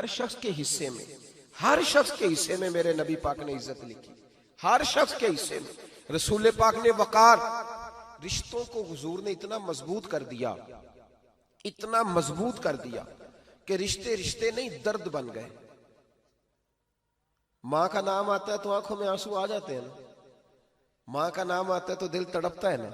हर शख्स के हिस्से में, हर शख्स के हिस्से में मेरे नबी पाक ने इज्जत लिखी, हर शख्स के हिस्से में। रसूल पाक ने वकार, रिश्तों को हुजूर ने इतना मजबूत कर दिया, इतना मजबूत कर दिया कि रिश्ते रिश्ते नहीं दर्द बन गए। माँ का नाम आता है तो आंखों में आंसू आ जाते हैं ना, माँ का नाम आता है तो दिल तड़पता है ना।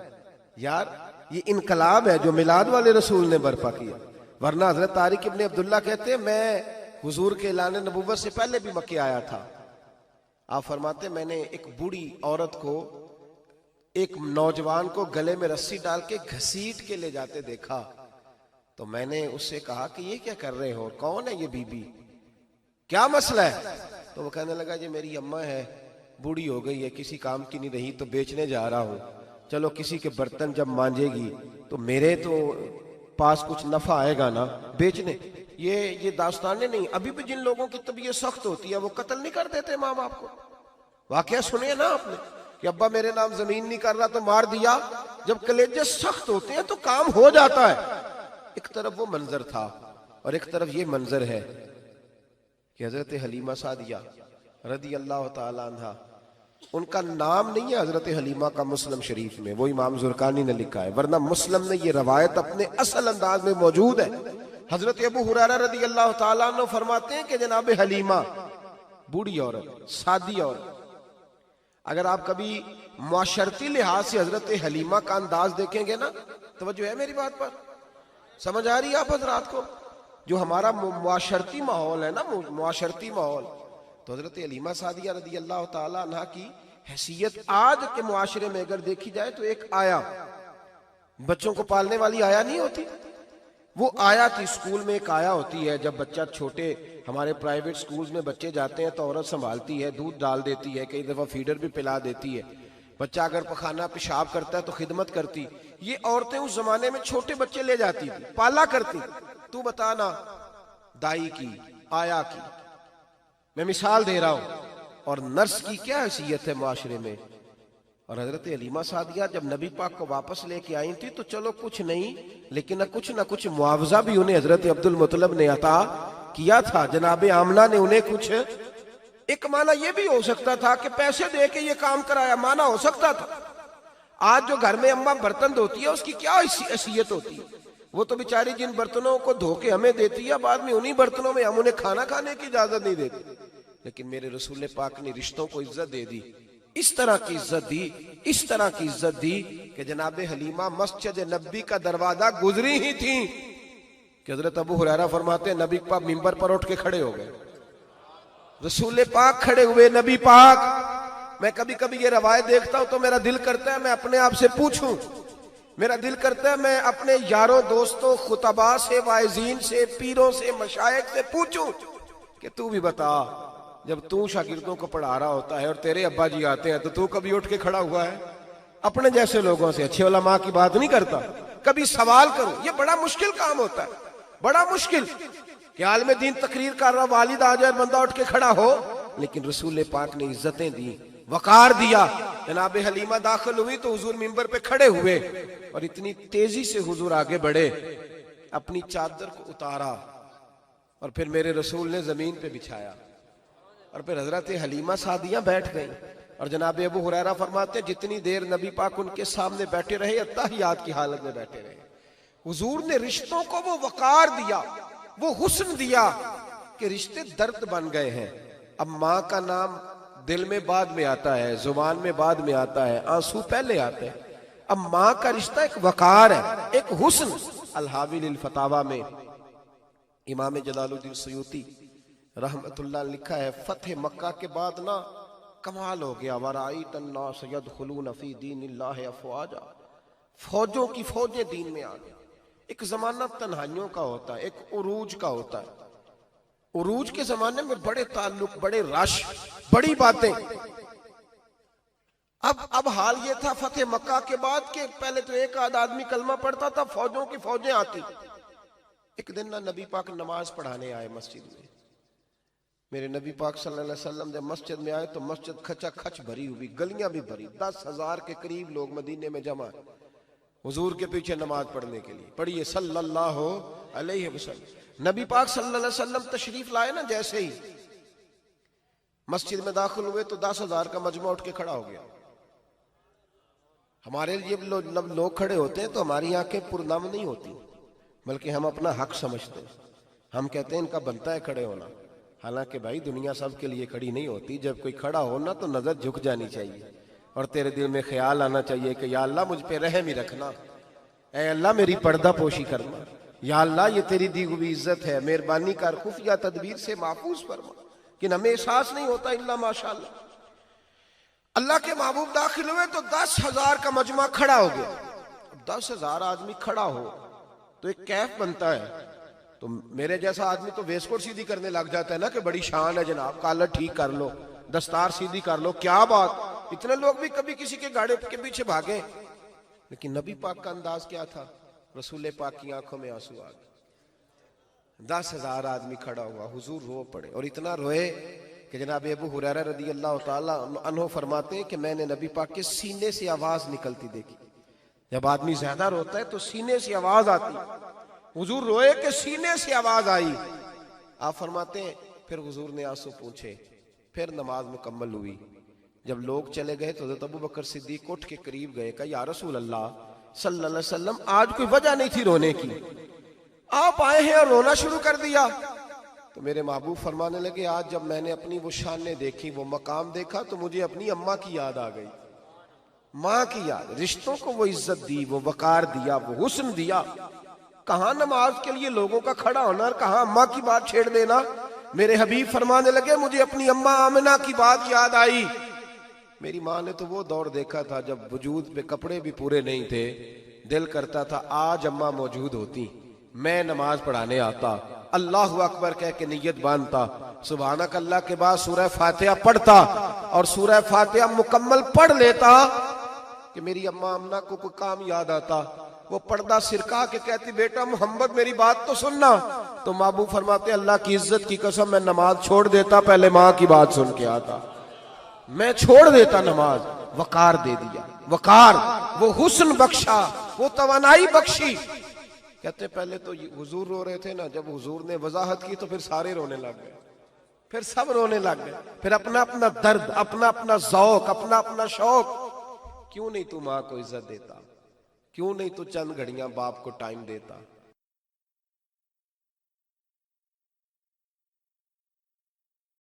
यार ये इनकलाब है जो मिलाद वाले रसूल ने बर्पा किया। वरना हजरत तारिक इब्ने अब्दुल्ला कहते हैं मैं हुजूर के ऐलान नबुव्वत से पहले भी मक्के आया था। आप फरमाते मैंने एक बूढ़ी औरत को, एक नौजवान को गले में रस्सी डाल के घसीट के ले जाते देखा, तो मैंने उससे कहा कि ये क्या कर रहे हो, कौन है ये बीबी, क्या मसला है? तो वो कहने लगा जी मेरी अम्मा है, बूढ़ी हो गई है, किसी काम की नहीं रही, तो बेचने जा रहा हूँ, चलो किसी के बर्तन जब मांजेगी तो मेरे तो पास कुछ नफा आएगा ना बेचने। ये दास्तानें नहीं, अभी भी जिन लोगों की तबीयत सख्त होती है वो कत्ल नहीं कर देते माँ बाप को। वाकया सुनिए ना आपने कि अब्बा मेरे नाम जमीन नहीं कर रहा तो मार दिया। जब कलेजे सख्त होते हैं तो काम हो जाता है। एक तरफ वो मंजर था और एक तरफ ये मंजर है कि हजरत हलीमा सादिया रदी अल्लाह ताला अन्हा, उनका नाम नहीं है हजरत हलीमा का मुस्लिम शरीफ में, वो इमाम जुरकानी ने लिखा है, वरना मुस्लिम में ये रवायत अपने असल अंदाज में मौजूद है। हजरत अबू हुरैरा रदी अल्लाह ताला अन्हु फरमाते हैं कि जनाब हलीमा बूढ़ी औरत, सादी औरत। अगर आप कभी मुआशरती लिहाज से हजरत हलीमा का अंदाज देखेंगे ना, तवज्जो है मेरी बात पर, समझ आ रही है आप हजरात को? जो हमारा मुआशरती माहौल है ना, मुआशरती माहौल, तो हजरत हलीमा सादिया रदी अल्लाह ताला अन्हा की हैसियत आज के मुआशरे में अगर देखी जाए तो एक आया, बच्चों को पालने वाली आया नहीं होती, वो आया थी। स्कूल में एक आया होती है, जब बच्चा छोटे हमारे प्राइवेट स्कूल्स में बच्चे जाते हैं तो औरत संभालती है, दूध डाल देती है, कई दफा फीडर भी पिला देती है। बच्चा अगर पखाना पेशाब करता है तो खिदमत करती। ये औरतें उस जमाने में छोटे बच्चे ले जाती थी, पाला करती। तू बताना दाई की, आया की, मैं मिसाल दे रहा हूं। और नर्स की क्या हैसियत है माशरे में। और हजरत हलीमा सादिया जब नबी पाक को वापस लेके आई थी तो चलो कुछ नहीं, लेकिन ना कुछ मुआवजा भी उन्हें हजरत अब्दुल मुत्तलिब ने अता किया था। जनाब आमना ने उन्हें कुछ, एक माना यह भी हो सकता था कि पैसे दे के ये काम कराया, माना हो सकता था। आज जो घर में अम्मा बर्तन धोती है उसकी क्या हैसियत होती है? वो तो बेचारी जिन बर्तनों को धो के हमें देती है, बाद में उन्हीं बर्तनों में हम उन्हें खाना खाने की इजाजत नहीं देते। लेकिन मेरे रसूल पाक ने रिश्तों को इज्जत दे दी, इस तरह की इज्जत दी, इस तरह की इज्जत दी कि जनाब हलीमा मस्जिद नबी का दरवाजा गुजरी ही थी कि हजरत अबू हुरैरा फरमाते हैं नबी पाक मिंबर पर उठ के खड़े हो गए। रसूल पाक खड़े हुए, नबी पाक। मैं कभी कभी ये रवायत देखता हूं तो मेरा दिल करता है मैं अपने आप से पूछूं, मेरा दिल करता है मैं अपने यारों दोस्तों खुतबा से, वाइजीन से, पीरों से, मशाइख से पूछूं कि तू भी बता, जब तू शागिर्दों को पढ़ा रहा होता है और तेरे अब्बा जी आते हैं तो तू कभी उठ के खड़ा हुआ है? अपने जैसे लोगों से, अच्छे उलमा की बात नहीं करता, कभी सवाल करो। ये बड़ा मुश्किल काम होता है, बड़ा मुश्किल कि आलिम दीन तकरीर कर रहा, वालिद आ जाए, बंदा उठ के खड़ा हो। लेकिन रसूल पाक ने इज्जतें दी, वकार दिया। जनाब हलीमा दाखिल हुई तो हुजूर मिंबर पे खड़े हुए और इतनी तेजी से हुजूर आगे बढ़े, अपनी चादर को उतारा और फिर मेरे रसूल ने जमीन पे बिछाया और फिर हजरत हलीमा सादिया बैठ गई। और जनाब अबू हुरैरा फरमाते जितनी देर नबी पाक उनके सामने बैठे रहे, अत्तहियात की हालत में बैठे रहे। हुजूर ने रिश्तों को वो वकार दिया, वो हुस्न दिया कि रिश्ते दर्द बन गए हैं। अब माँ का नाम दिल में बाद में आता है, जुबान में बाद में आता है, आंसू पहले आते हैं। अब माँ का रिश्ता एक वकार है, एक हुस्न। अल-हावी लिल फतावा में इमाम जलालुद्दीन सयूती रहमतुल्लाह लिखा है, फतेह मक्का के बाद ना कमाल हो गया, वराईत अन्नास यदखुलून फी दीनिल्लाहि अफवाजा, फौजों की फौजें दीन में आ गई। एक जमाना तन्हाइयों का होता है, एक उरूज का होता है। उरूज के जमाने में बड़े ताल्लुक, बड़े रश, बड़ी बातें। अब हाल ये था फतेह मक्का के बाद के पहले तो एक आध आदमी कलमा पढ़ता था, फौजों की फौजें आती। एक दिन ना नबी पाक नमाज पढ़ाने आए मस्जिद में। मेरे नबी पाक सल्लल्लाहु अलैहि वसल्लम जब मस्जिद में आए तो मस्जिद खचा खच भरी हुई, गलियां भी भरी, 10,000 के करीब लोग मदीने में जमा। हुजूर के पीछे नमाज पढ़ने के लिए। पढ़िए सल्लल्लाहु अलैहि वसल्लम। नबी पाक सल्लल्लाहु अलैहि वसल्लम तशरीफ लाए ना, जैसे ही मस्जिद में दाखिल हुए तो 10,000 का मजमा उठ के खड़ा हो गया। हमारे लिए लोग खड़े होते हैं तो हमारी आंखें पुरनम नहीं होती, बल्कि हम अपना हक समझते हैं। हम कहते हैं इनका बनता है खड़े होना। हालांकि भाई दुनिया सब के लिए खड़ी नहीं होती। जब कोई खड़ा हो ना तो नजर झुक जानी चाहिए और तेरे दिल में ख्याल आना चाहिए कि या अल्लाह मुझ पे रहम ही रखना, ऐ अल्लाह मेरी पर्दा पोशी करना, या अल्लाह ये तेरी दी हुई इज्जत है, मेहरबानी कर, खुफिया तदबीर से महफूज फरमा। कि हमें एहसास नहीं होता इल्ला माशाअल्लाह। अल्लाह के महबूब दाखिल हुए तो 10,000 का मजमा खड़ा हो गया। 10,000 आदमी खड़ा हो तो एक कैफ बनता है। तो मेरे जैसा आदमी तो वेस्टकोट सीधी करने लग जाता है ना कि बड़ी शान है जनाब, कॉलर ठीक कर लो, दस्तार सीधी कर लो, क्या बात। इतने लोग भी कभी किसी के गाड़े के पीछे भागे, लेकिन नबी पाक का अंदाज क्या था? रसूल पाक की आंखों में आंसू आ गए। 10,000 आदमी खड़ा हुआ, हुजूर रो पड़े और इतना रोए कि जनाब अबू हुरैरा रदी अल्लाह ताला अन्हु फरमाते हैं कि मैंने नबी पाक के सीने से आवाज निकलती देखी। जब आदमी ज्यादा रोता है तो सीने से आवाज आती। हुजूर रोए कि सीने से आवाज आई। आप फरमाते हैं फिर हुजूर ने आंसू पूछे, फिर नमाज मुकम्मल हुई। जब लोग चले गए तो हज़रत अबू बकर सिद्दीक उठ के करीब गए, कहा या रसूल अल्लाह सल्लल्लाहु अलैहि वसल्लम, आज कोई वजह नहीं थी रोने की, आप आए हैं और रोना शुरू कर दिया। तो मेरे महबूब फरमाने लगे, आज जब मैंने अपनी वो शानें देखी, वो मकाम देखा, तो मुझे अपनी अम्मा की याद आ गई, माँ की याद। रिश्तों को वो इज्जत दी, वो वकार दिया, वो हुस्न दिया। कहाँ नमाज के लिए लोगों का खड़ा होना और कहाँ अम्मा की बात छेड़ देना। मेरे हबीब फरमाने लगे, मुझे अपनी अम्मा आमिना की बात याद आई। मेरी माँ ने तो वो दौर देखा था जब वजूद पे कपड़े भी पूरे नहीं थे, दिल करता था आज अम्मा मौजूद होती, मैं नमाज पढ़ाने आता, अल्लाह अकबर कह के नियत बांधता, सुभानक अल्लाह के बाद सूरह फातिहा पढ़ता और सूरह फातिहा मुकम्मल पढ़ लेता कि मेरी अम्मा अम्ना को कोई काम याद आता। वो पर्दा सिरका के कहती, बेटा मोहम्मद मेरी बात तो सुनना। तो महबूब फरमाते, अल्लाह की इज्जत की कसम मैं नमाज छोड़ देता, पहले माँ की बात सुन के आता, मैं छोड़ देता नमाज। वकार दे दिया, वकार, वो हुस्न बख्शा, वो तवानाई बख्शी। कहते पहले तो हुजूर रो रहे थे ना, जब हुजूर ने वजाहत की तो फिर सारे रोने लग गए, फिर सब रोने लग गए। फिर अपना अपना दर्द, अपना अपना ज़ौक, अपना अपना शौक। क्यों नहीं तू माँ को इज्जत देता? क्यों नहीं तू चंद घड़ियां बाप को टाइम देता?